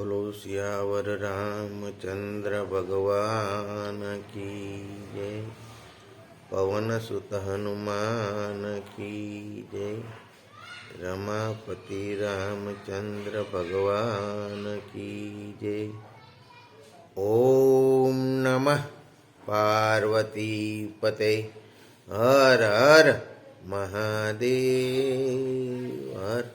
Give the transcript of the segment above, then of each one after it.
बोलो सियावर रामचंद्र भगवान की जय। पवन सुत हनुमान की जय। रमापति रामचंद्र भगवान की जय। ओम नमः पार्वती पते। हर हर महादेव हर।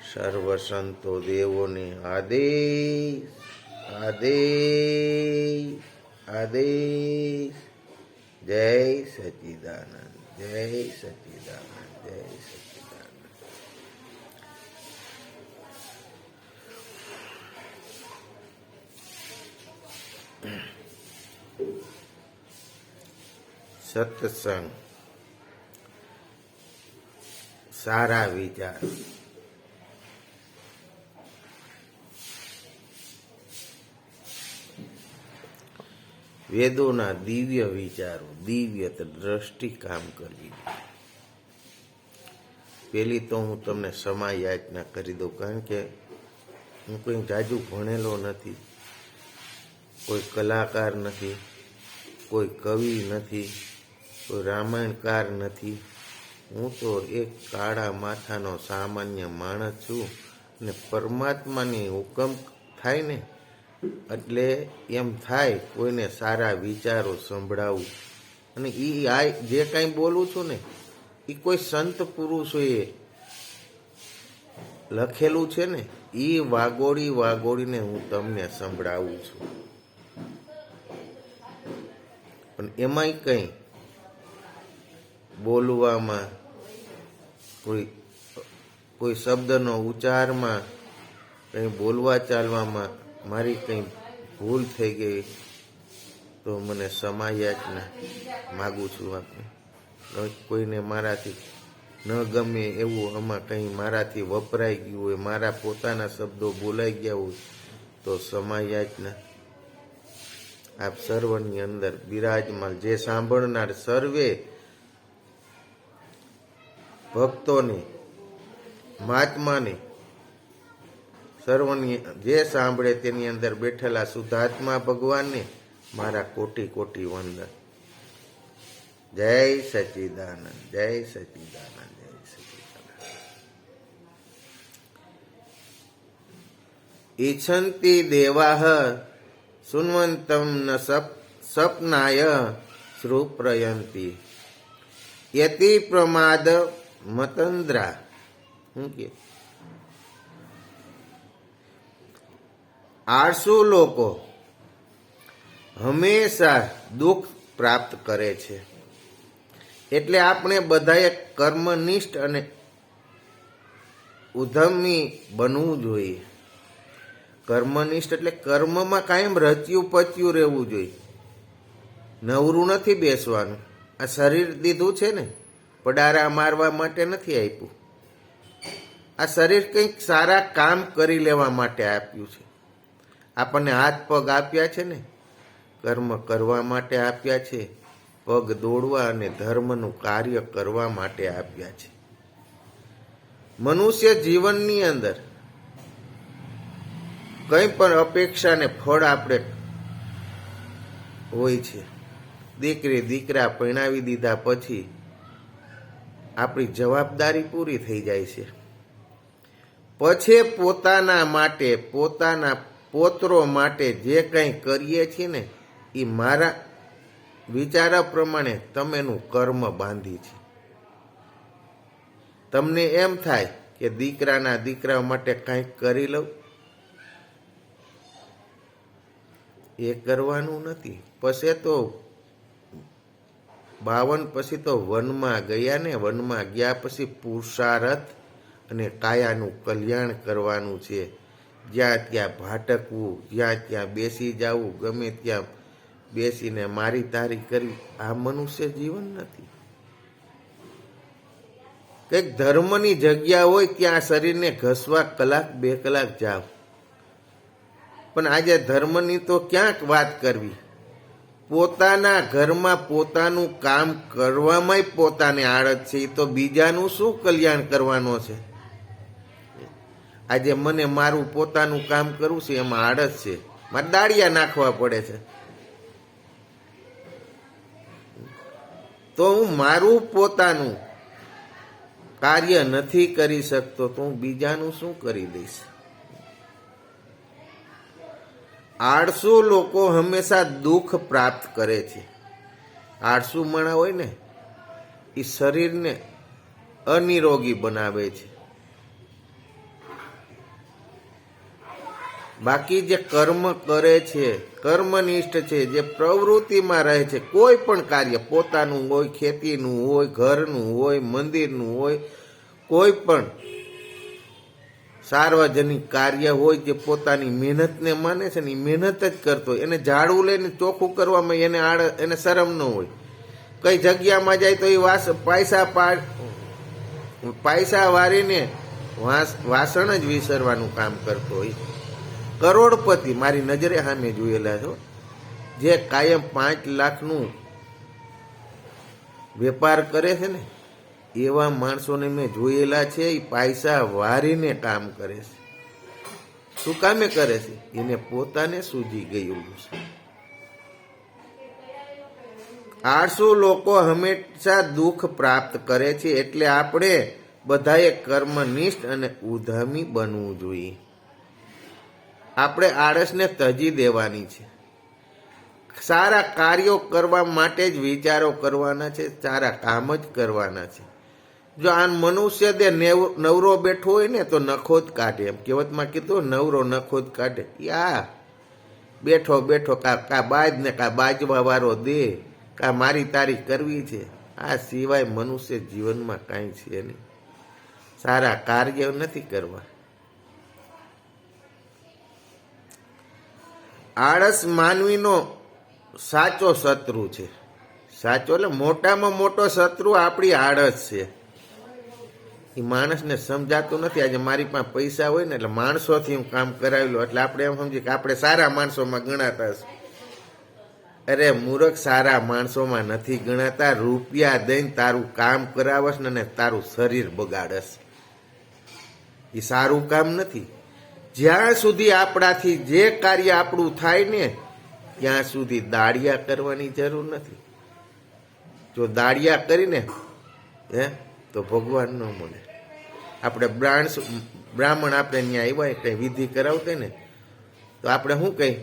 सर्व संतो देवों ने आदेश आदेश आदेश। जय सच्चिदानंद जय सच्चिदानंद जय सच्चिदानंद। सत्संग सारा विचार। વેદોના દિવ્ય વિચારો, દિવ્ય દ્રષ્ટિ કામ કરવી। પેલી તો હું તમને સમય યાચના કરી દઉં, કારણ કે હું કોઈ જાજુ ભણેલો નથી, કોઈ કલાકાર નથી, કોઈ કવિ નથી, કોઈ રામાયણકાર નથી। હું તો એક કાળા માથાનો સામાન્ય માણસ છું અને પરમાત્માની હુકમ થાય ને એટલે એમ થાય કોઈને સારા વિચારો સંભળાવું। અને આ જે કાંઈ બોલું છું ને એ કોઈ સંત પુરુષોએ લખેલું છે ને એ વાગોડીને હું તમને સંભળાવું છું। પણ એમાંય કંઈ બોલવામાં કોઈ શબ્દનો ઉચ્ચારમાં કંઈ બોલવા ચાલવામાં મારી કંઈ ભૂલ થઈ ગઈ તો મને ક્ષમા યાચના માગું છું આપને। કોઈને મારાથી ન ગમે એવું આમાં કંઈ મારાથી વપરાઈ ગયું હોય, મારા પોતાના શબ્દો બોલાઈ ગયા હોય તો ક્ષમા યાચના આપ સર્વની અંદર બિરાજમાન। જે સાંભળનાર સર્વે ભક્તોને, મહાત્માને, સર્વની જે સાંભળે તેની અંદર બેઠેલા શુદ્ધાત્મા ભગવાનને મારા કોટી કોટી વંદન। જય સચ્ચિદાનંદ જય સચ્ચિદાનંદ જય સચ્ચિદાનંદ। ઈચ્છન્તિ દેવાહ સુન્વંતમ ન સપનાય શ્રુપ્રયંતિ યતિ પ્રમાદ મતંદ્રા। શું કે આળસુ લોકો હંમેશા દુઃખ પ્રાપ્ત કરે છે, એટલે આપણે બધાએ કર્મનિષ્ઠ અને ઉદ્યમી બનવું જોઈએ। કર્મનિષ્ઠ એટલે કર્મમાં કાયમ રચ્યું પચ્યું રહેવું જોઈએ, નવરું નથી બેસવાનું। આ શરીર દીધું છે ને પડારા મારવા માટે નથી આપ્યું, આ શરીર કંઈક સારા કામ કરી લેવા માટે આપ્યું છે। આપણને હાથ પગ આપ્યા છે ને કર્મ કરવા માટે આપ્યા છે, પગ દોડવા અને ધર્મનું કાર્ય કરવા માટે આપ્યા છે। મનુષ્ય જીવનની અંદર કંઈ પણ અપેક્ષા ને ફળ આપણે હોય છે। દીકરી દીકરા પરણાવી દીધા પછી આપણી જવાબદારી પૂરી થઈ જાય છે, પછી પોતાના માટે, પોતાના પોત્રો માટે જે કંઈ કરીએ છીએ ને એ મારા વિચારા પ્રમાણે તમેનું કર્મ બાંધી છે। તમને એમ થાય કે દીકરા માટે કંઈક કરી લઉં, એ કરવાનું નથી। પછી તો 52 પછી તો વનમાં ગયા ને, વનમાં ગયા પછી પુરુષાર્થ અને કાયાનું કલ્યાણ કરવાનું છે। જ્યાં ત્યાં ભાટકવું, જ્યાં ત્યાં બેસી જવું, ગમે ત્યાં બેસીને મારી તારી કરવી, આ મનુષ્ય જીવન નથી। કંઈક ધર્મની જગ્યા હોય ત્યાં શરીરને ઘસવા કલાક 2 કલાક જાવ, પણ આજે ધર્મની તો ક્યાંક વાત કરવી। પોતાના ઘરમાં પોતાનું કામ કરવામાં પોતાને આળસ છે, તો બીજાનું શું કલ્યાણ કરવાનો છે। આજે મને મારું પોતાનું કામ કરવું છે એમાં આળસ છે, મારે દાળિયા નાખવા પડે છે, તો હું મારું પોતાનું કાર્ય નથી કરી શકતો તો હું બીજાનું શું કરી દઈશ? આળસુ લોકો હંમેશા દુઃખ પ્રાપ્ત કરે છે. આળસુ માણસ હોય ને એ શરીરને અનિરોગી બનાવે છે. બાકી જે કર્મ કરે છે, કર્મનિષ્ઠ છે, જે પ્રવૃત્તિમાં રહે છે, કોઈ પણ કાર્ય પોતાનું હોય, ખેતીનું હોય, ઘરનું હોય, મંદિરનું હોય, કોઈ પણ સાર્વજનિક કાર્ય હોય, જે પોતાની મહેનતને માને છે ને એ મહેનત જ કરતો હોય, એને ઝાડવું લઈને ચોખ્ખું કરવામાં એને શરમ ન હોય. કઈ જગ્યામાં જાય તો એ પૈસા વારીને વાસણ જ વિસરવાનું કામ કરતો હોય. કરોડપતિ મારી નજરે સામે જોયેલા છો, જે કાયમ 5 લાખનું વેપાર કરે છે ને એવા માણસોને મેં જોયેલા છે. એ પૈસા વારીને કામ કરે છે. શું કામે કરે છે? એને પોતાને સૂજી ગયું છે. આળસુ લોકો હંમેશા દુઃખ પ્રાપ્ત કરે છે. એટલે આપણે બધાએ કર્મનિષ્ઠ અને ઉદ્યમી બનવું જોઈએ. આપણે આળસને ત્યજી દેવાની છે. સારા કાર્યો કરવા માટે જ વિચારો કરવાના છે, સારા કામ જ કરવાના છે. જો આ મનુષ્ય દે નવરો બેઠો હોય ને તો નખો જ કાઢે. એમ કહેવતમાં કીધું, નવરો નખો જ કાઢે. યા બેઠો બેઠો કા બાજ ને કા બાજવા વાળો દે, કા મારી તારી કરવી છે. આ સિવાય મનુષ્ય જીવનમાં કાંઈ છે નહીં. સારા કાર્ય નથી કરવા. આળસ માનવીનો સાચો શત્રુ છે. સાચો એટલે મોટામાં મોટો શત્રુ આપણી આળસ છે. એ માણસને સમજાતું નથી. આજે મારી પાસે પૈસા હોય ને એટલે માણસોથી હું કામ કરાવી લઉં એટલે આપણે એમ સમજીએ કે આપણે સારા માણસોમાં ગણાતા હશું. અરે મૂર્ખ, સારા માણસોમાં નથી ગણાતા. રૂપિયા દઈને તારું કામ કરાવશ ને તારું શરીર બગાડશ. એ સારું કામ નથી. જ્યાં સુધી આપણાથી જે કાર્ય આપણું થાય ને ત્યાં સુધી દાળિયા કરવાની જરૂર નથી. જો દાળિયા કરીને તો ભગવાન ન મળે. આપણે બ્રાહ્મણ આપણે ત્યાં આવ્યા કંઈ વિધિ કરાવતા ને તો આપણે શું કહી,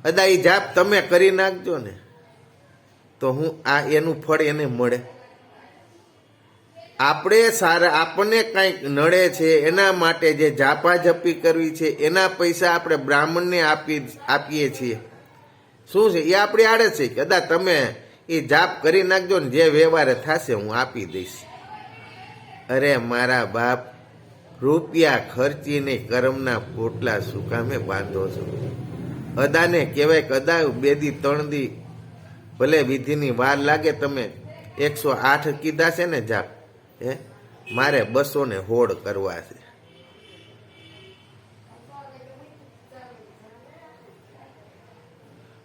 અદા એ જાપ તમે કરી નાખજો ને તો હું આ એનું ફળ એને મળે. આપણને કંઈક નડે છે એના માટે જે જાપાજપી કરવી છે એના પૈસા આપણે બ્રાહ્મણને આપીએ છીએ. શું છે? એ આપણી આડે છે કે અદા તમે એ જાપ કરી નાખજો ને જે વ્યવહારે થશે હું આપી દઈશ. અરે મારા બાપ, રૂપિયા ખર્ચીને કરમના પોટલા શું કામે બાંધો છો? અદાને કહેવાય કે અદા 2 દી 3 દી ભલે વિધિની વાર લાગે, તમે 108 કીધા છે ને જાપ, મારે 216 કરવા છે.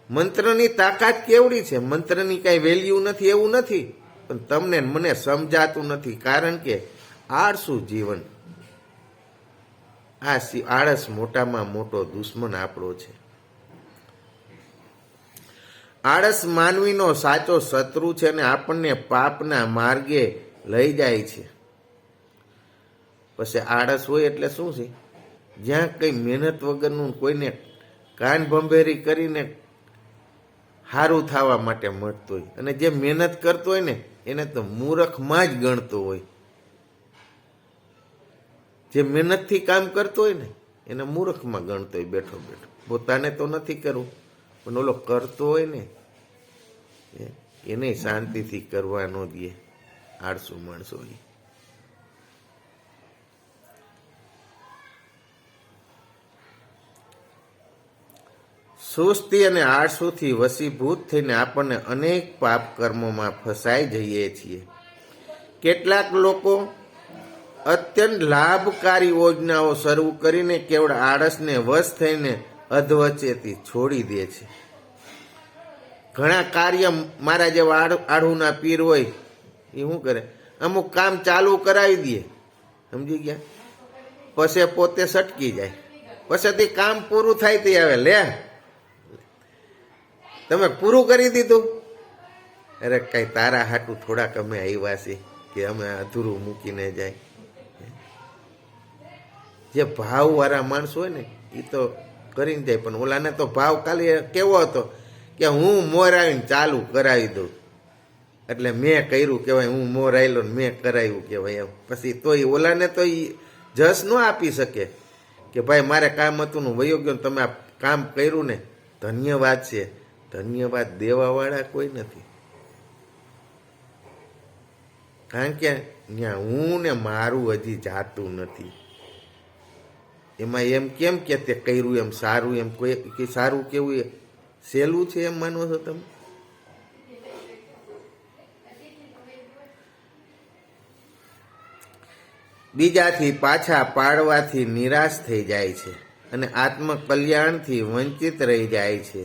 મંત્રની તાકાત કેવડી છે? મંત્રની કઈ વેલ્યુ નથી એવું નથી, પણ તમને મને સમજાતું નથી. કારણ કે આળસુ જીવન, આળસ મોટામાં મોટો દુશ્મન આપણો છે. આળસ માનવીનો સાચો શત્રુ છે અને આપણને પાપના માર્ગે લઈ જાય છે. પછી આળસ હોય એટલે શું છે? જ્યાં કઈ મહેનત વગરનું કોઈને કાન ભંભેરી કરીને સારું થવા માટે મળતું હોય, અને જે મહેનત કરતો હોય ને એને તો મૂર્ખમાં જ ગણતો હોય. જે મહેનતથી કામ કરતો હોય ને એને મૂર્ખમાં ગણતો હોય બેઠો બેઠો. પોતાને તો નથી કરવું, પણ ઓલો કરતો હોય ને એને શાંતિથી કરવા ન દે આળસુ માણસો. સુસ્તી અને આળસુથી વશીભૂત થઈને આપણને અનેક પાપ કર્મોમાં ફસાઈ જઈએ છીએ. કેટલાક લોકો અત્યંત લાભકારી યોજનાઓ શરૂ કરીને કેવળ આળસને વશ થઈને અધવચ્ચેથી છોડી દે છે. ઘણા કાર્ય મારા જેવા આળુના પીર હોય એ શું કરે, અમુક કામ ચાલુ કરાવી દે, સમજી ગયા, પછી પોતે સટકી જાય, પછીથી કામ પૂરું થાય તે આવે, લે તમે પૂરું કરી દીધું. અરે કઈ તારા હાટું થોડાક અમે આવ્યા છીએ કે અમે અધૂરું મૂકીને જાય. જે ભાવ વાળા માણસો હોય ને એ તો કરીને જાય, પણ ઓલાને તો ભાવ ખાલી કેવો હતો કે હું મોર આવીને ચાલુ કરાવી દઉં, એટલે મેં કર્યું કહેવાય, હું મોર આવેલો ને મેં કરાવ્યું કહેવાય. એમ પછી તો એ ઓલાને તો એ જસ ન આપી શકે કે ભાઈ મારે કામ હતું ને વયો ગયો, તમે આ કામ કર્યું ને ધન્યવાદ છે. ધન્યવાદ દેવાવાળા કોઈ નથી, કારણ કે ત્યાં હું ને મારું હજી જાતું નથી. એમાં એમ કેમ કે તે કર્યું એમ સારું, એમ કોઈ સારું કેવું એ સહેલું છે એમ માનો છો તમે? બીજાથી પાછા પાડવાથી નિરાશ થઈ જાય છે અને આત્મકલ્યાણથી વંચિત રહી જાય છે.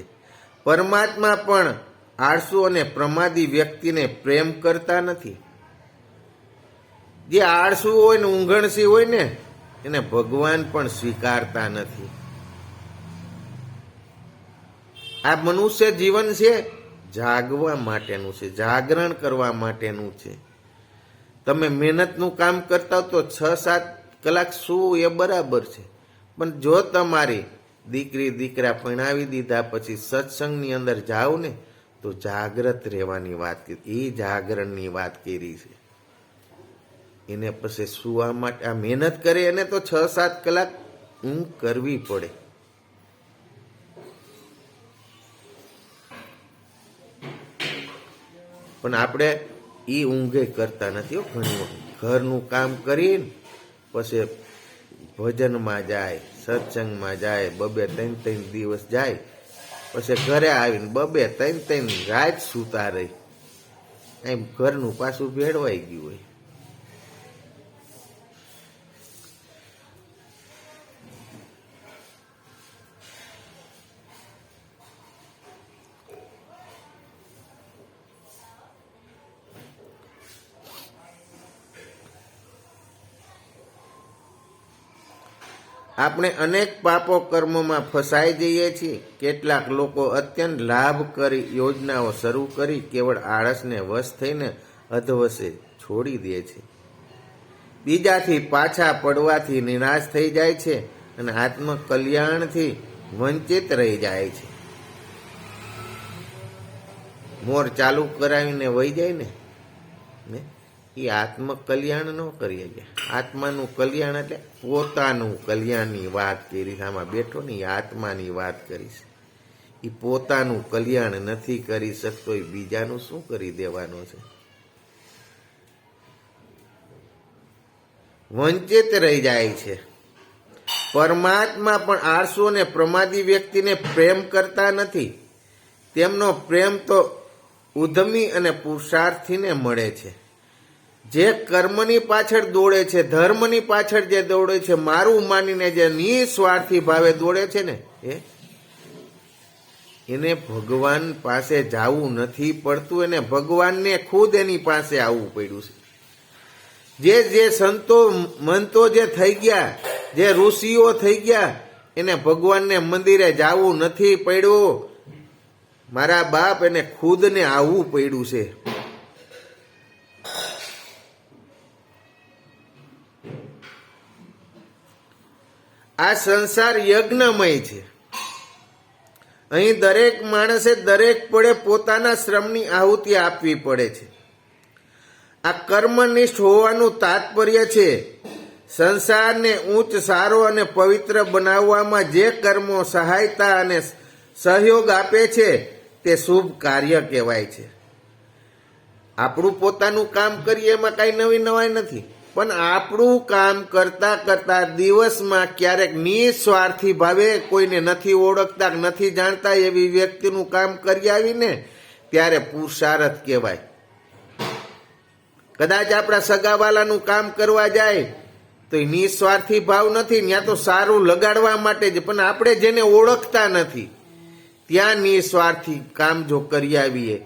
પરમાત્મા પણ આળસુ અને પ્રમાદી વ્યક્તિને પ્રેમ કરતા નથી. જે આળસુ હોય ને ઊંઘણસી હોય ને એને ભગવાન પણ સ્વીકારતા નથી. આ મનુષ્ય જીવન છે જાગવા માટેનું છે, જાગરણ કરવા માટેનું છે. તમે મહેનતનું કામ કરતા હો તો 6-7 કલાક શું એ બરાબર છે, પણ જો તમારી દીકરી દીકરા પરણાવી દીધા પછી સત્સંગની અંદર જાઓ ને તો જાગ્રત રહેવાની વાત કરી, એ જાગરણની વાત કરી છે. એને પછી સુવા માટે આ મહેનત કરે એને તો 6-7 કલાક ઊંઘ કરવી પડે. પણ આપણે એ ઊંઘે કરતા નથી. ઘણી વખત ઘરનું કામ કરીને પછી ભજનમાં જાય, સત્સંગમાં જાય, 2-3 દિવસ જાય, પછી ઘરે આવીને 2-3 રાત સૂતા રહી, એમ ઘરનું પાછું ભેળવાઈ ગયું હોય. આપણે અનેક પાપો કર્મોમાં ફસાઈ જઈએ છીએ. કેટલાક લોકો અત્યંત લાભકારી યોજનાઓ શરૂ કરી કેવળ આળસને વશ થઈને અધવશે છોડી દે છે. બીજાથી પાછા પડવાથી નિરાશ થઈ જાય છે અને આત્મકલ્યાણથી વંચિત રહી જાય છે. મોર ચાલુ કરાવીને વહી જાય ને એ આત્મકલ્યાણ ન કરી ગયા. આત્માનું કલ્યાણ એટલે પોતાનું કલ્યાણની વાત કરી. આમાં બેઠો ને એ આત્માની વાત કરીશ. એ પોતાનું કલ્યાણ નથી કરી શકતો, એ બીજાનું શું કરી દેવાનો છે? વંચિત રહી જાય છે. પરમાત્મા પણ આળસુ અને પ્રમાદી વ્યક્તિને પ્રેમ કરતા નથી. તેમનો પ્રેમ તો ઉદ્યમી અને પુરુષાર્થીને મળે છે. જે કર્મની પાછળ દોડે છે, ધર્મની પાછળ જે દોડે છે, મારું માનીને જે નિસ્વાર્થી ભાવે દોડે છે ને એને ભગવાન પાસે જવું નથી પડતું. એને ભગવાનને ખુદ એની પાસે આવવું પડ્યું છે. જે સંતો મંતો જે થઈ ગયા, જે ઋષિઓ થઈ ગયા, એને ભગવાનને મંદિરે જવું નથી પડ્યું. મારા બાપ એને ખુદને આવવું પડ્યું છે. આ સંસાર યજ્ઞમય છે. અહીં દરેક માણસે દરેક પળે પોતાના શ્રમની આહુતિ આપવી પડે છે. આ કર્મનિષ્ઠ હોવાનું તાત્પર્ય છે સંસારને ઊંચ, સારો અને પવિત્ર બનાવવામાં જે કર્મો સહાયતા અને સહયોગ આપે છે તે શુભ કાર્ય કહેવાય છે. આપણું પોતાનું કામ કરીએ એમાં કાંઈ નવી નવાઈ નથી, પણ આપણું કામ કરતા કરતા દિવસમાં ક્યારેક નિસ્વાર્થી ભાવે કોઈને નથી ઓળખતા, નથી જાણતા એવી વ્યક્તિનું કામ કરી આવીને ત્યારે પુરુષાર્થ કહેવાય. કદાચ આપણા સગાવાલાનું કામ કરવા જાય તો એ નિસ્વાર્થી ભાવ નથી, ત્યાં તો સારું લગાડવા માટે જ, પણ આપણે જેને ઓળખતા નથી ત્યાં નિસ્વાર્થી કામ જો કરી આવીએ,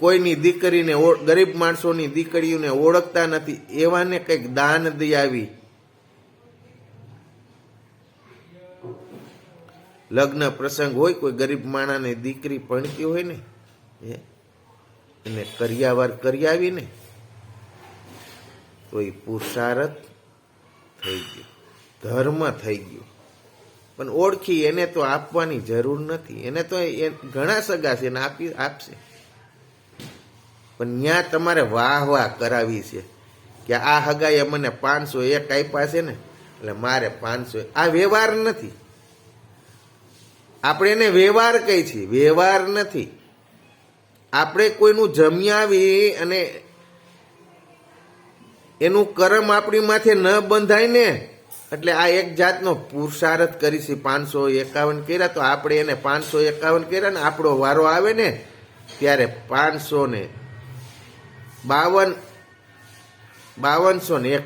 કોઈની દીકરીને, ગરીબ માણસોની દીકરીઓને ઓળખતા નથી એવાને કંઈક દાન દઈ આવી લગ્ન પ્રસંગ હોય, કોઈ ગરીબ માણાને દીકરી ભણતી હોય ને એને કરિયાવર કરી આવીને તો એ પુરુષાર્થ થઈ ગયો, ધર્મ થઈ ગયો. પણ ઓળખી એને તો આપવાની જરૂર નથી, એને તો ઘણા સગા છે એને આપશે. પણ ત્યાં તમારે વાહ વાહ કરાવી છે કે આ હગાઈએ મને 501 આપ્યા છે ને એટલે મારે 500. આ વ્યવહાર નથી. આપણે એને વ્યવહાર કહી છીએ, વ્યવહાર નથી. આપણે કોઈનું જમ્યાવી અને એનું કર્મ આપણી માથે ન બંધાય ને એટલે આ એક જાતનો પુરુષાર્થ કરી છે. 551 કર્યા તો આપણે એને 551 કર્યા ને આપણો વારો આવે ને ત્યારે 552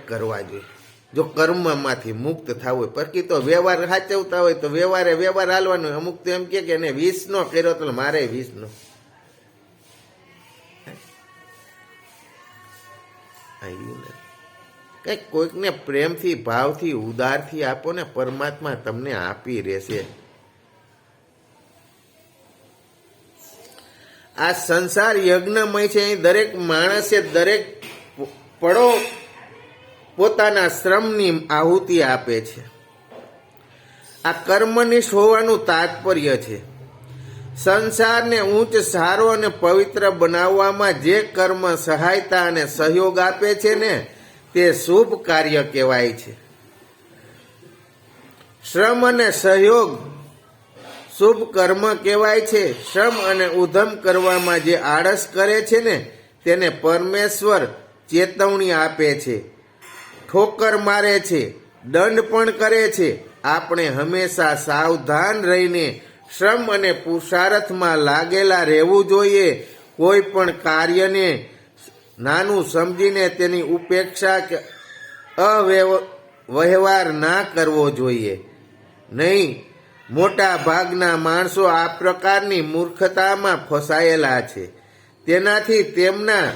કરવા જોઈએ જો કર્મમાંથી મુક્ત થવું હોય. બાકી તો વ્યવહાર સાચવતા હોય તો વ્યવહાર હાલવાનો. અમુક તો એમ કે એને 20 નો કર્યો તો મારે 20 નો. કઈક કોઈકને પ્રેમથી ભાવથી ઉદારથી આપો ને, પરમાત્મા તમને આપી રહેશે. આ સંસાર યજ્ઞમય છે. અહીં દરેક માણસે દરેક પળો પોતાના શ્રમની આહુતિ આપે છે. આ કર્મનિષ્ઠ હોવાનું તાત્પર્ય છે. સંસારને ઊંચ સારો અને પવિત્ર બનાવવામાં જે કર્મ સહાયતા અને સહયોગ આપે છે ને તે શુભ કાર્ય કહેવાય છે. શ્રમ અને સહયોગ શુભ કર્મ કહેવાય છે. શ્રમ અને ઉધમ કરવામાં જે આળસ કરે છે ને તેને પરમેશ્વર ચેતવણી આપે છે, ઠોકર મારે છે, દંડ પણ કરે છે. આપણે હંમેશા સાવધાન રહીને શ્રમ અને પુરુષાર્થમાં લાગેલા રહેવું જોઈએ. કોઈ પણ કાર્યને નાનું સમજીને તેની ઉપેક્ષા કે અવ્યવહાર ના કરવો જોઈએ નહીં. મોટા ભાગના માણસો આ પ્રકારની મૂર્ખતામાં ફસાયેલા છે. તેનાથી તેમના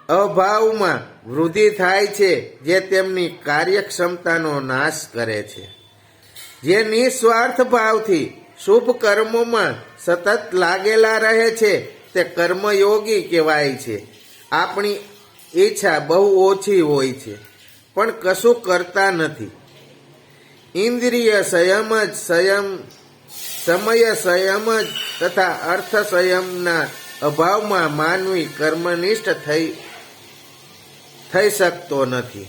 અભાવમાં વૃદ્ધિ થાય છે, જે તેમની કાર્યક્ષમતાનો નાશ કરે છે. જે નિસ્વાર્થ ભાવથી શુભ કર્મોમાં સતત લાગેલા રહે છે તે કર્મયોગી કહેવાય છે. આપણી ઈચ્છા બહુ ઓછી હોય છે પણ કશું કરતા નથી. ઇન્દ્રિય સંયમ જ સમય સંયમ જ તથા અર્થ સંયમના અભાવમાં માનવી કર્મનિષ્ઠ થઈ શકતો નથી.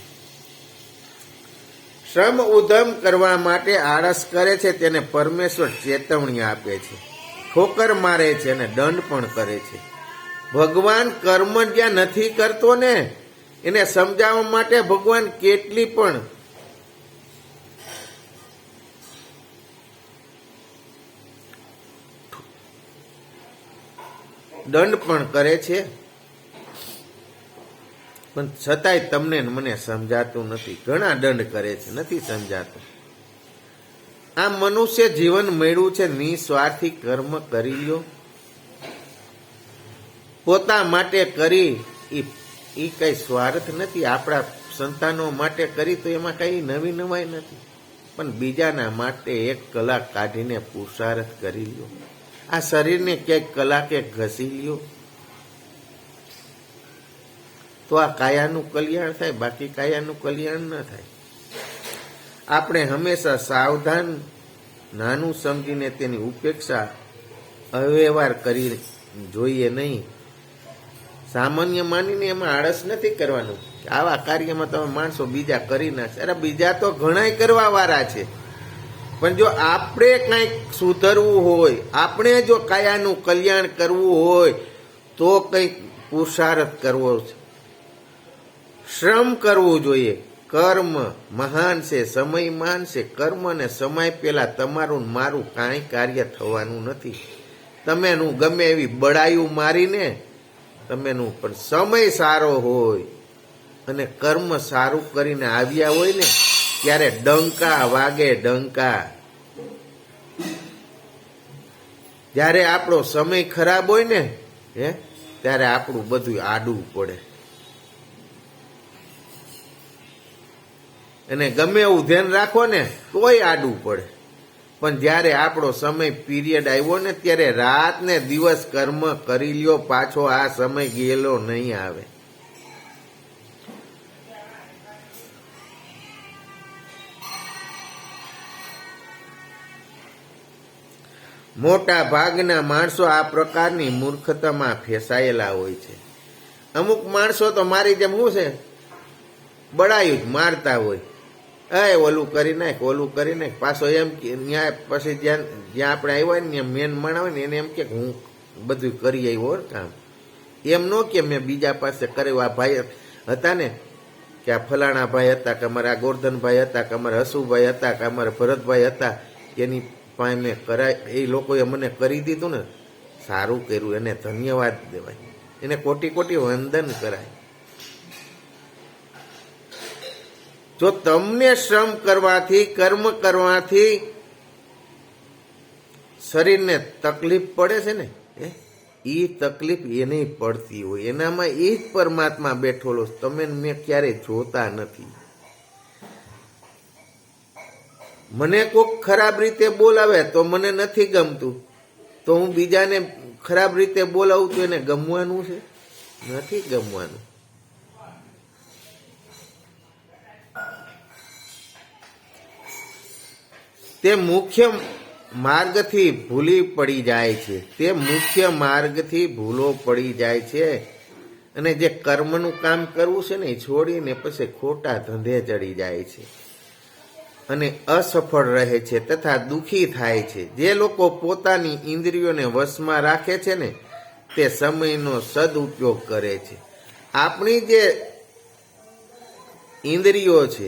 શ્રમ ઉધમ કરવા માટે આળસ કરે છે તેને પરમેશ્વર ચેતવણી આપે છે, ઠોકર મારે છે અને દંડ પણ કરે છે. ભગવાન કર્મ જ્યાં નથી કરતો ને એને સમજાવવા માટે ભગવાન કેટલી પણ દંડ પણ કરે છે. પણ છતાંય તમને મને સમજાતું નથી. ઘણા દંડ કરે છે, નથી સમજાતું. આ મનુષ્ય જીવન મળ્યું છે, નિસ્વાર્થી કર્મ કરી લ્યો. પોતા માટે કરી એ કઈ સ્વાર્થ નથી. આપણા સંતાનો માટે કરી તો એમાં કઈ નવી નવાઈ નથી. પણ બીજાના માટે 1 કલાક કાઢીને પુરુષાર્થ કરી લ્યો. આ શરીરને ક્યાંક કલાકે ઘસી લ્યો તો આ કાયાનું કલ્યાણ થાય, બાકી કાયાનું કલ્યાણ ન થાય. આપણે હંમેશા સાવધાન, નાનું સમજીને તેની ઉપેક્ષા અવ્યવહાર કરી જોઈએ નહીં. સામાન્ય માનીને એમાં આળસ નથી કરવાનું. આવા કાર્યમાં તમે માણસો બીજા કરી નાખશે. અરે બીજા તો ઘણાય કરવા વાળા છે, પણ જો આપણે કંઈક સુધરવું હોય, આપણે જો કાયાનું કલ્યાણ કરવું હોય તો કંઈક પુરુષાર્થ કરવો છે, શ્રમ કરવું જોઈએ. કર્મ મહાન છે, સમય મહાન છે. કર્મ અને સમય પેલા તમારું મારું કાંઈ કાર્ય થવાનું નથી. તમેનું ગમે એવી બડાયું મારીને તમેનું પણ સમય સારો હોય અને કર્મ સારું કરીને આવ્યા હોય ને ત્યારે ડંકા વાગે, ડંકા. જ્યારે આપણો સમય ખરાબ હોય ને ત્યારે આપણું બધું આડું પડે. અને ગમે એવું ધ્યાન રાખો ને તોય આડું પડે. પણ જ્યારે આપણો સમય પીરિયડ આવ્યો ને ત્યારે રાત ને દિવસ કર્મ કરી લ્યો, પાછો આ સમય ગયેલો નહીં આવે. મોટા ભાગના માણસો આ પ્રકારની મૂર્ખતામાં ફેસાયેલા હોય છે. અમુક માણસો તો મારી જેમ શું છે, બળાયું જ મારતા હોય, ઓલું કરી નાખ, ઓલું કરી નાખ. પાછો એમ કે ત્યાં પછી જ્યાં આપણે આવ્યા ને ત્યાં મેન માણસ ને એને એમ કે હું બધું કરી આવ્યો કામ. એમ ન કે મેં બીજા પાસે કર્યું. આ ભાઈ હતા ને કે આ ફલાણા ભાઈ હતા, કે અમારા ગોરધનભાઈ હતા, કે અમારા હસુભાઈ હતા, કે અમારા ભરતભાઈ હતા, એની પાસે મેં કરાય, એ લોકોએ મને કરી દીધું ને, સારું કર્યું, એને ધન્યવાદ દેવાય, એને કોટી કોટી વંદન કરાય. જો તમને શ્રમ કરવાથી, કર્મ કરવાથી શરીરને તકલીફ પડે છે ને, એ તકલીફ એને પડતી હોય, એનામાં એ જ પરમાત્મા બેઠોલો. તમે મેં ક્યારેય જોતા નથી. મને કોઈક ખરાબ રીતે બોલાવે તો મને નથી ગમતું, તો હું બીજાને ખરાબ રીતે બોલાવું તો એને ગમવાનું છે? નથી ગમવાનું. તે મુખ્ય માર્ગથી ભૂલી પડી જાય છે, તે મુખ્ય માર્ગથી ભૂલો પડી જાય છે, અને જે કર્મનું કામ કરવું છે ને એ છોડીને પછી ખોટા ધંધે ચડી જાય છે અને અસફળ રહે છે તથા દુઃખી થાય છે. જે લોકો પોતાની ઇન્દ્રિયોને વશમાં રાખે છે ને તે સમયનો સદુપયોગ કરે છે. આપણી જે ઇન્દ્રિયો છે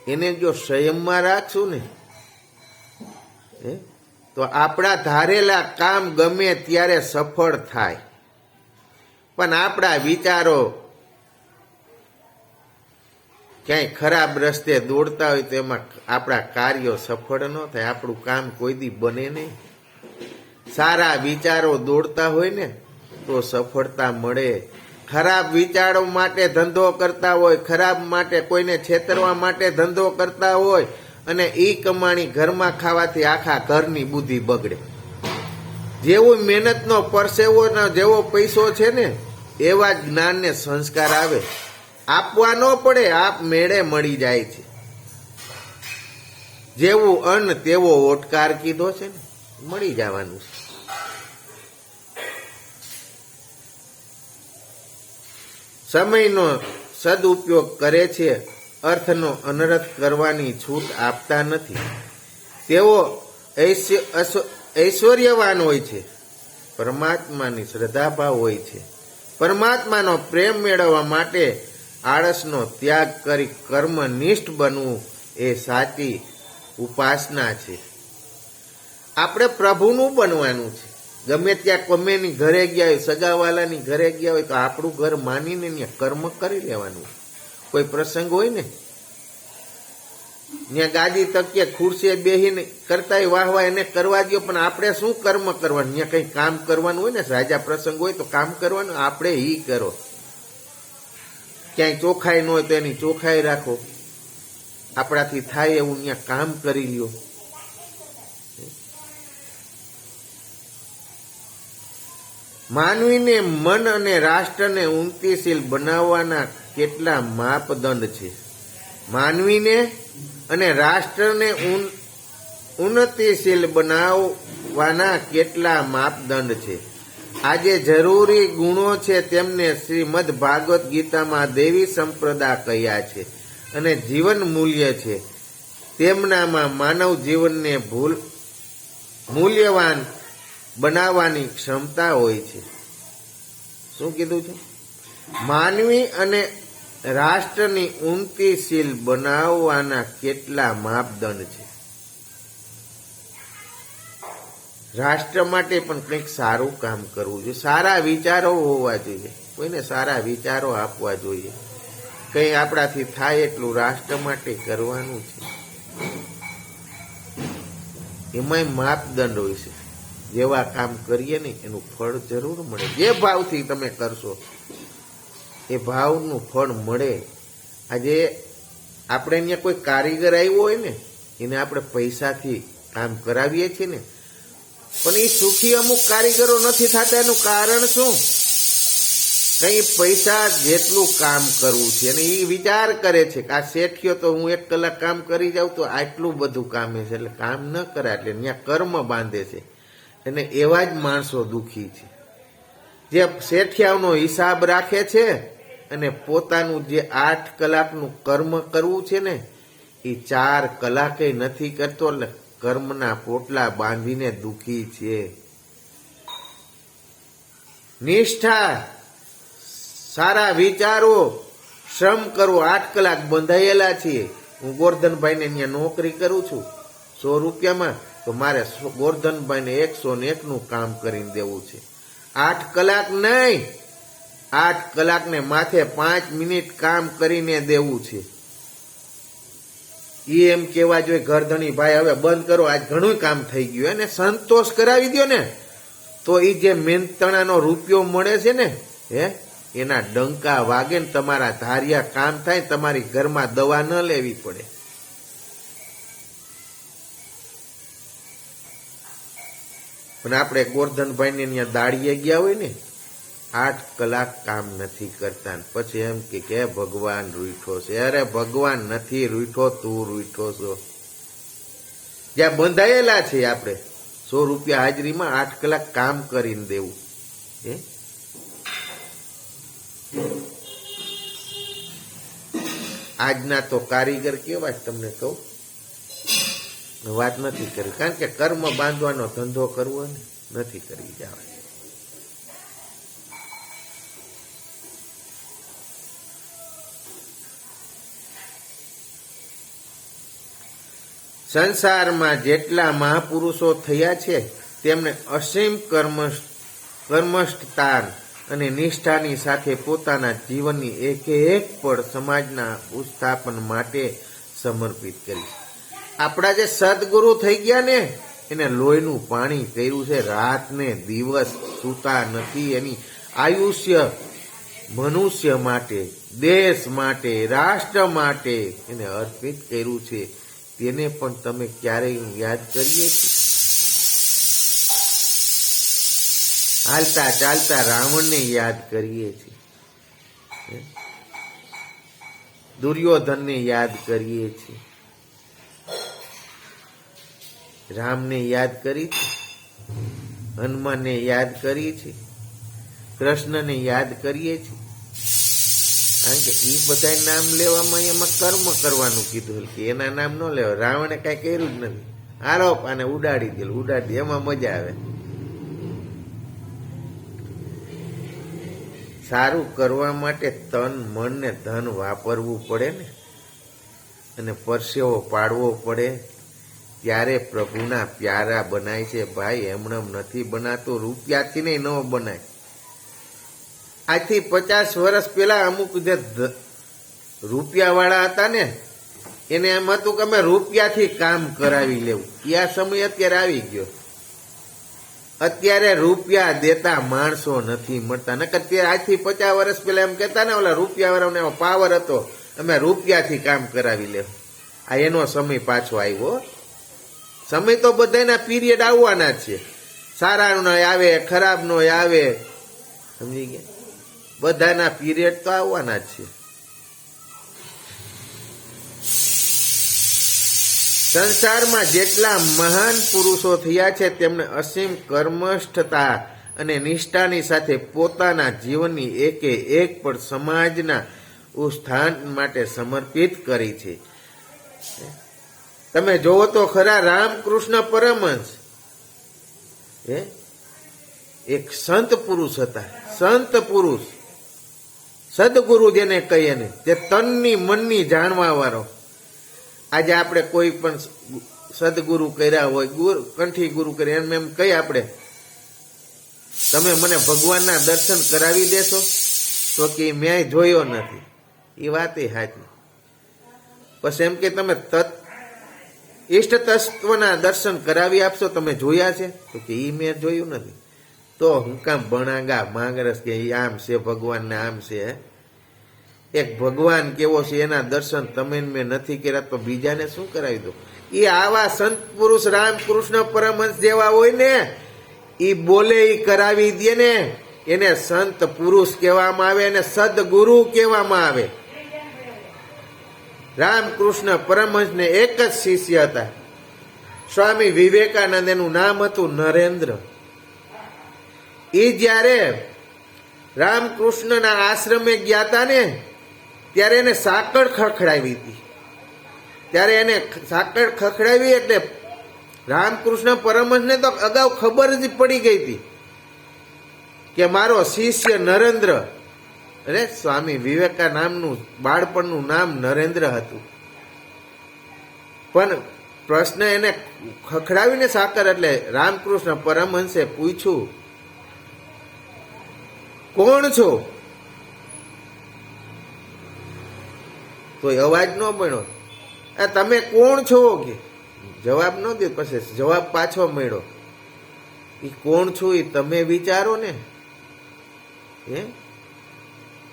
એને જો સંયમમાં રાખશું ને તો આપણા ધારેલા કામ ગમે ત્યારે સફળ થાય. પણ આપણા વિચારો ક્યાંય ખરાબ રસ્તે દોડતા હોય તો એમાં આપણા કાર્યો સફળ ન થાય, આપણું કામ કોઈ દી બને નહીં. સારા વિચારો દોડતા હોય ને તો સફળતા મળે. ખરાબ વિચારો માટે ધંધો કરતા હોય, ખરાબ માટે કોઈને છેતરવા માટે ધંધો કરતા હોય અને ઈ કમાણી ઘરમાં ખાવાથી આખા ઘરની બુદ્ધિ બગડે. જેવું મહેનતનો પરસેવો જેવો પૈસો છે ને એવા જ્ઞાનને સંસ્કાર આવે. આપવા ન પડે, આપ મેળે મળી જાય છે. જેવું અન્ન તેવો ઓટકાર કીધો છે ને, મળી જવાનું છે. સમયનો સદુપયોગ કરે છે, અર્થનો અનર્થ કરવાની છૂટ આપતા નથી. તેઓ ઐશ્વર્યવાન હોય છે, પરમાત્માની શ્રદ્ધાભાવ હોય છે. પરમાત્માનો પ્રેમ મેળવવા માટે આળસનો ત્યાગ કરી કર્મનિષ્ઠ બનવું એ સાચી ઉપાસના છે. આપણે પ્રભુનું બનવાનું છે. ગમે ત્યાં કોમેની ઘરે ગયા હોય, સગાવાલાની ઘરે ગયા હોય તો આપણું ઘર માનીને ત્યાં કર્મ કરી લેવાનું. કોઈ પ્રસંગ હોય ને ત્યાં ગાદી તકીએ ખુરશીએ બેહીને કરતા વાહવા એને કરવા દો, પણ આપણે શું કર્મ કરવાનું? ત્યાં કઈ કામ કરવાનું હોય ને, રાજા પ્રસંગ હોય તો કામ કરવાનું, આપણે ઈ કરો. ક્યાંય ચોખ્ખાઈ ન હોય તો એની ચોખ્ખાઈ રાખો. આપણાથી થાય એવું ત્યાં કામ કરી લ્યો. માનવીને મન અને રાષ્ટ્રને ઉન્નતિશીલ બનાવવાના કેટલા માપદંડ છે. માનવીને અને રાષ્ટ્રને ઉન્નતિશીલ બનાવવાના કેટલા માપદંડ છે. આજે જરૂરી ગુણો છે તેમને શ્રીમદ ભાગવત ગીતામાં દેવી સંપ્રદા કહ્યા છે અને જીવન મૂલ્ય છે. તેમનામાં માનવ જીવનને મૂલ્યવાન બનાવવાની ક્ષમતા હોય છે. શું કીધું છે? માનવી અને રાષ્ટ્રની ઉન્નતિશીલ બનાવવાના કેટલા માપદંડ છે. રાષ્ટ્ર માટે પણ કંઈક સારું કામ કરવું જોઈએ, સારા વિચારો હોવા જોઈએ, કોઈને સારા વિચારો આપવા જોઈએ. કંઈ આપણાથી થાય એટલું રાષ્ટ્ર માટે કરવાનું છે. એમાંય માપદંડ હોય છે. જેવા કામ કરીએ ને એનું ફળ જરૂર મળે. જે ભાવથી તમે કરશો એ ભાવનું ફળ મળે. આજે આપણે અહીંયા કોઈ કારીગર આવ્યો હોય ને એને આપણે પૈસાથી કામ કરાવીએ છીએ ને, પણ એ સુખી અમુક કારીગરો નથી થતા. એનું કારણ શું? કઈ પૈસા જેટલું કામ કરવું છે અને એ વિચાર કરે છે કે આ શેઠિયો તો હું 1 કલાક કામ કરી જાઉં તો આટલું બધું કામે છે, એટલે કામ ન કરે, એટલે ત્યાં કર્મ બાંધે છે. અને એવા જ માણસો દુઃખી છે જે શેઠિયાઓનો હિસાબ રાખે છે અને પોતાનું જે 8 કલાકનું કર્મ કરવું છે ને એ 4 કલાકે નથી કરતો, એટલે કર્મના પોટલા બાંધીને દુઃખી છે. નિષ્ઠા, સારા વિચારો, શ્રમ કરો. 8 કલાક બંધાયેલા છીએ. હું ગોરધનભાઈને અહીંયા નોકરી કરું છું 100 રૂપિયામાં, તો મારે ગોરધનભાઈને 101 નું કામ કરીને દેવું છે. 8 કલાક નહીં, 8 કલાકને માથે 5 મિનિટ કામ કરીને દેવું છે. એમ કેવા જોઈએ ઘરધણી ભાઈ હવે બંધ કરો, આજ ઘણું કામ થઈ ગયું, એને સંતોષ કરાવી દો ને, તો એ જે મહેનતણાનો રૂપિયો મળે છે ને એના ડંકા વાગે ને તમારા ધાર્યા કામ થાય, તમારી ઘરમાં દવા ન લેવી પડે. પણ આપણે ગોરધનભાઈને ત્યાં દાડીએ ગયા હોય ને 8 કલાક કામ નથી કરતા, પછી એમ કે ભગવાન રૂઠો છે. અરે ભગવાન નથી રૂઠો, તું રૂઠો છો. જ્યાં બંધાયેલા છે આપણે 100 રૂપિયા હાજરીમાં 8 કલાક કામ કરીને દેવું. આજના તો કારીગર કેવા તમને કહું, વાત નથી કરી, કારણ કે કર્મ બાંધવાનો ધંધો કરવો ને નથી કરી જવા. સંસારમાં જેટલા મહાપુરુષો થયા છે તેમણે અસીમ કર્મષ્ઠતા અને નિષ્ઠાની સાથે પોતાના જીવનની એક પળ સમાજના ઉત્થાપન માટે સમર્પિત કરી. આપણા જે સદગુરુ થઈ ગયા ને એને લોહીનું પાણી કર્યું છે, રાત ને દિવસ સૂતા નથી. એની આયુષ્ય મનુષ્ય માટે, દેશ માટે, રાષ્ટ્ર માટે એને અર્પિત કર્યું છે. તેને પણ તમે ક્યારેય યાદ કરીએ છીએ? હાલતા ચાલતા રાવણને યાદ કરીએ છીએ, દુર્યોધનને યાદ કરીએ છીએ, રામને યાદ કરી છે, હનુમાનને યાદ કરીએ છીએ, કૃષ્ણને યાદ કરીએ છીએ. કારણ કે એ બધા નામ લેવામાં એમાં કર્મ કરવાનું કીધું કે એના નામ ન લેવા. રાવણે કઈ કર્યું જ નથી, આરોપ આને ઉડાડી દે, ઉડાડી દે, એમાં મજા આવે. સારું કરવા માટે તન મન ને ધન વાપરવું પડે ને, અને પરસેવો પાડવો પડે, ત્યારે પ્રભુના પ્યારા બનાય છે. ભાઈ એમણેમ નથી બનાતું, રૂપિયાથી નહીં ન બનાય. આજથી 50 વર્ષ પહેલા અમુક જે રૂપિયા વાળા હતા ને એને એમ હતું કે અમે રૂપિયાથી કામ કરાવી લેવું. આ સમય અત્યારે આવી ગયો. અત્યારે રૂપિયા દેતા માણસો નથી મળતા. નકર અત્યારે આજથી 50 વર્ષ પહેલા એમ કેતા ને ઓલા રૂપિયા વાળાને પાવર હતો, અમે રૂપિયાથી કામ કરાવી લેવું. આ એનો સમય પાછો આવ્યો. સમય તો બધાના પીરિયડ આવવાના જ છે. સારા નો આવે, ખરાબ નો આવે, સમજી ગયા? બધાના પીરિયડ તો આવવાના જ છે. સંસારમાં જેટલા મહાન પુરુષો થયા છે તેમણે અસીમ કર્મષ્ઠતા અને નિષ્ઠાની સાથે પોતાના જીવનની એક પણ સમાજના ઉત્થાન માટે સમર્પિત કરી છે. તમે જોવો તો ખરા, રામકૃષ્ણ પરમહંસ એક સંત પુરુષ હતા. સંત પુરુષ, સદગુરુ જેને કહીએ ને, જે તનની મનની જાણવા વાળો. આજે આપણે કોઈ પણ સદગુરુ કર્યા હોય, કંઠી ગુરુ કર્યા, એમ કહી આપણે તમે મને ભગવાનના દર્શન કરાવી દેશો, તો કે મેં જોયો નથી. એ વાત એ સાચી. પછી એમ કે તમે ઈષ્ટ તત્વના દર્શન કરાવી આપશો, તમે જોયા છે? તો કે એ મેં જોયું નથી. તો હું કામ ભણાગા માંગરસ કે આમ છે ભગવાનને આમ છે? એક ભગવાન કેવો છે એના દર્શન તમે મેં નથી કર્યા, તો બીજાને શું કરાવી દો? એ આવા સંત પુરુષ રામકૃષ્ણ પરમહંસ જેવા હોય ને એ બોલે એ કરાવી દે ને એને સંત પુરુષ કહેવામાં આવે અને સદગુરુ કહેવામાં આવે. રામકૃષ્ણ પરમહંસને એક જ શિષ્ય હતા, સ્વામી વિવેકાનંદ, એનું નામ હતું નરેન્દ્ર. એ જ્યારે રામકૃષ્ણના આશ્રમે ગયા હતા ને ત્યારે એને સાંકળ ખખડાવી હતી. ત્યારે એને સાંકળ ખખડાવી એટલે રામકૃષ્ણ પરમહંસને તો અગાઉ ખબર જ પડી ગઈ હતી કે મારો શિષ્ય નરેન્દ્ર, અરે સ્વામી વિવેકાનંદનું બાળપણનું નામ નરેન્દ્ર હતું. પણ પ્રશ્ન એને ખખડાવીને સાકર એટલે રામકૃષ્ણ પરમહંસે પૂછ્યું, કોણ છો? તો અવાજ ન મળ્યો. આ તમે કોણ છો કે જવાબ ન દે. પછી જવાબ પાછો મળ્યો, એ કોણ છું એ તમે વિચારો ને.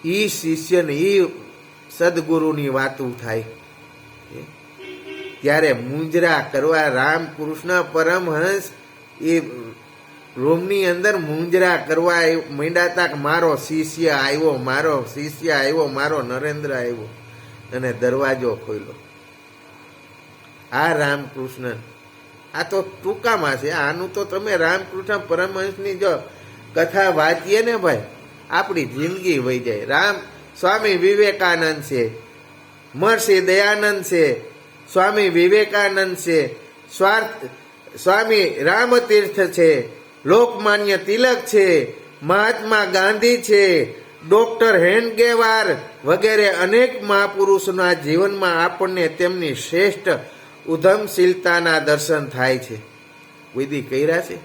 ઈ શિષ્ય ને ઈ સદગુરુની વાતું થાય ત્યારે મુંજરા કરવા રામકૃષ્ણ પરમહંસ એ રૂમની અંદર મુંજરા કરવા માંડ્યા હતા કે મારો શિષ્ય આવ્યો, મારો શિષ્ય આવ્યો, મારો નરેન્દ્ર આવ્યો. અને દરવાજો ખોલ્યો. આ રામકૃષ્ણ, આ તો ટૂંકામાં છે. આનું તો તમે રામકૃષ્ણ પરમહંસની જો કથા વાંચીએ ને ભાઈ, આપણી જિંદગી વહી જાય. સ્વામી વિવેકાનંદ છે, મહર્ષિ દયાનંદ છે, સ્વામી વિવેકાનંદ છે, સ્વામી રામતીર્થ છે, લોકમાન્ય તિલક છે, મહાત્મા ગાંધી છે, ડોક્ટર હેડગેવાર વગેરે અનેક મહાપુરુષોના જીવનમાં આપણને તેમની શ્રેષ્ઠ ઉધમશીલતાના દર્શન થાય છે. કોઈ દી કર્યા છે?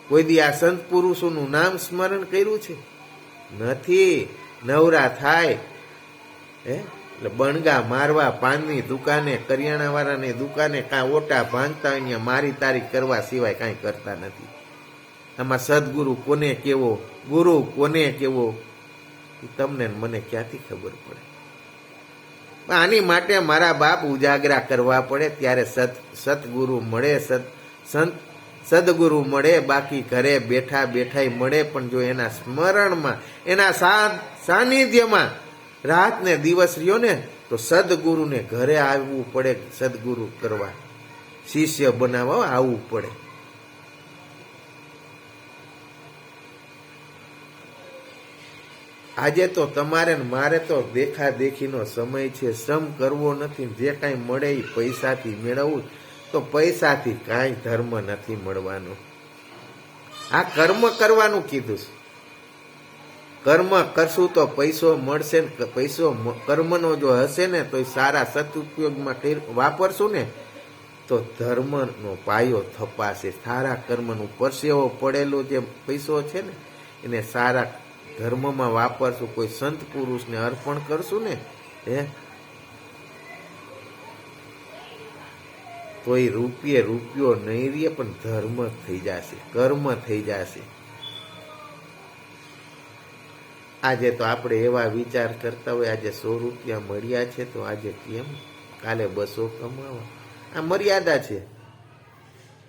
કોઈ દી આ સંત પુરુષોનું નામ સ્મરણ કર્યું છે? નથી. નવરા થાય એટલે બણગા મારવા, પાનની દુકાને, કરિયાણાવાળાની દુકાને કાં ઓટા ભાંગતા હોય મારી તારી કરવા સિવાય કાંઈ કરતા નથી. આમાં સદગુરુ કોને કેવો, ગુરુ કોને કેવો, એ તમને મને ક્યાંથી ખબર પડે? આની માટે મારા બાપ ઉજાગરા કરવા પડે ત્યારે સતગુરુ મળે, સદગુરુ મળે. બાકી ઘરે બેઠા બેઠા મળે, પણ જો એના સ્મરણમાં, એના સાનિધ્યમાં રાત ને દિવસ રહ્યો ને તો સદગુરુને ઘરે આવવું પડે. સદગુરુ કરવા, શિષ્ય બનાવવા આવવું પડે. આજે તો તમારે ને મારે તો દેખા દેખીનો સમય છે. શ્રમ કરવો નથી. જે કાંઈ મળે એ પૈસાથી મેળવવું, તો પૈસાથી કાંઈ ધર્મ નથી મળવાનો. આ કર્મ કરવાનું કીધું છે. કર્મ કરશું તો પૈસો મળશે ને. પૈસો કર્મનો જો હશે ને તો એ સારા સદુપયોગમાં વાપરશું ને તો ધર્મનો પાયો થપાશે. સારા કર્મનું પરસેવો પડેલો જે પૈસો છે ને એને સારા ધર્મમાં વાપરશું, કોઈ સંત પુરુષને અર્પણ કરશું ને તો એ રૂપિયો નહીં રહે, પણ ધર્મ થઈ જશે, કર્મ થઈ જશે. આજે તો આપણે એવા વિચાર કરતા હોય, આજે 100 રૂપિયા મળ્યા છે તો આજે કેમ કાલે 200 કમાવા. આ મર્યાદા છે.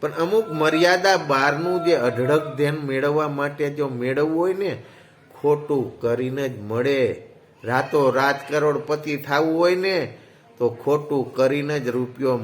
પણ અમુક મર્યાદા બહારનું જે અઢળક ધ્યાન મેળવવા માટે જો મેળવવું હોય ને, ખોટું કરીને જ મળે. રાતો રાત કરોડપતિ થવું હોય ને તો ખોટું કરીને જ રૂપિયો